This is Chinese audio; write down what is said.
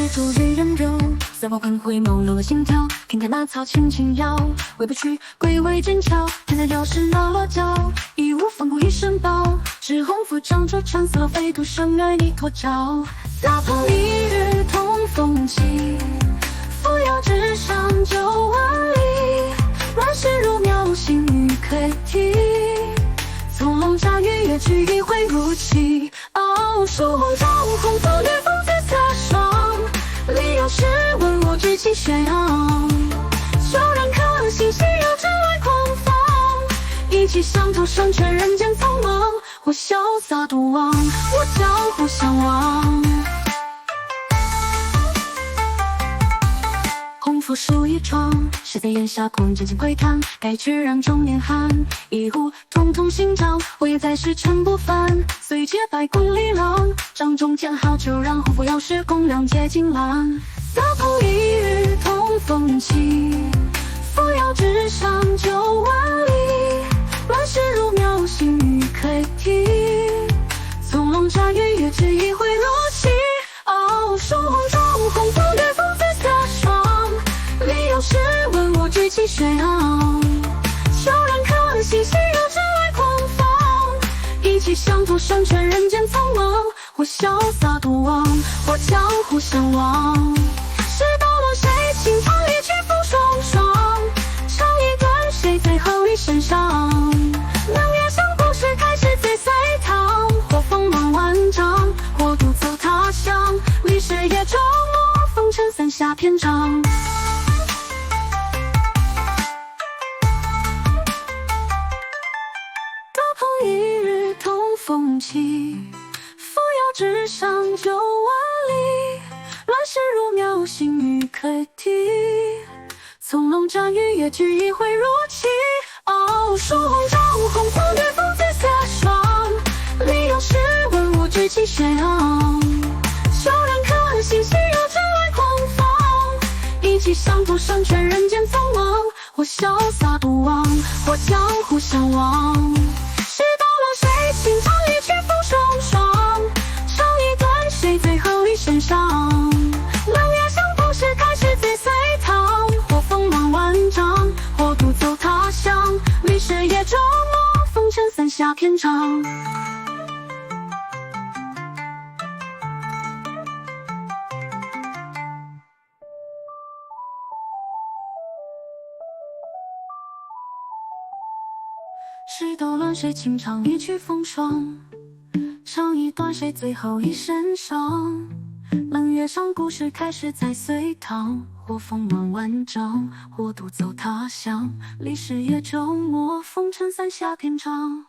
是逐日人流，赛我宽回眸，落了心跳。听看那草轻轻摇，回不去，归为真俏。看那鸟是落落脚，义无反顾一声报。纸红拂帐着穿色飞渡生儿一托娇。大鹏一日同风起，扶摇直上9万里。乱世如渺星欲可替，从龙乍雨也去一回如期。手红照红枫，月风紫色霜。离瑶时问我志气轩昂，悄然可心细绕之外狂放。一骑相投胜却人间苍茫，我潇洒独往，我江湖相望。红拂树一窗，谁在檐下空真情窥探？该去让中年寒，一壶通通心照。我也在时尘不凡，虽结百公里郎。帐中见好酒，让红拂摇时共两结金兰。大鹏一日同风起，扶摇直上9万里。乱世如渺星欲可替，从龙乍雨也只一回如期。手红照红枫，月风紫色霜。离瑶时问我志气轩昂，悄然可心细绕之外狂放。一骑相投胜却人间苍茫，我潇洒独往，我江湖相望。事到了谁轻唱一曲风霜霜，唱一段谁最后一身伤。冷月相顾时开始最随堂，或锋芒万丈，或独走他乡。历史也周末，风尘散下篇章。一日同风起，扶摇直上9万里。乱世如渺星欲可替，从龙乍雨也只一回如期。手红照红枫，月风紫色霜。离瑶时问我志气轩昂，悄然可心细绕之外狂放。一骑相投胜却人间苍茫，我潇洒独往，我江湖相望。事到了谁轻唱一曲风霜霜，唱一段谁最后一身伤。冷月相顾时开始最随堂，或锋芒万丈，或独走他乡。历史也周末，风尘散下篇章。事到乱谁轻唱一曲风霜，唱一段谁最后一身伤。冷月上故事开始在隋唐，或锋芒万丈，或独走他乡。历史也周末，风尘散下篇章。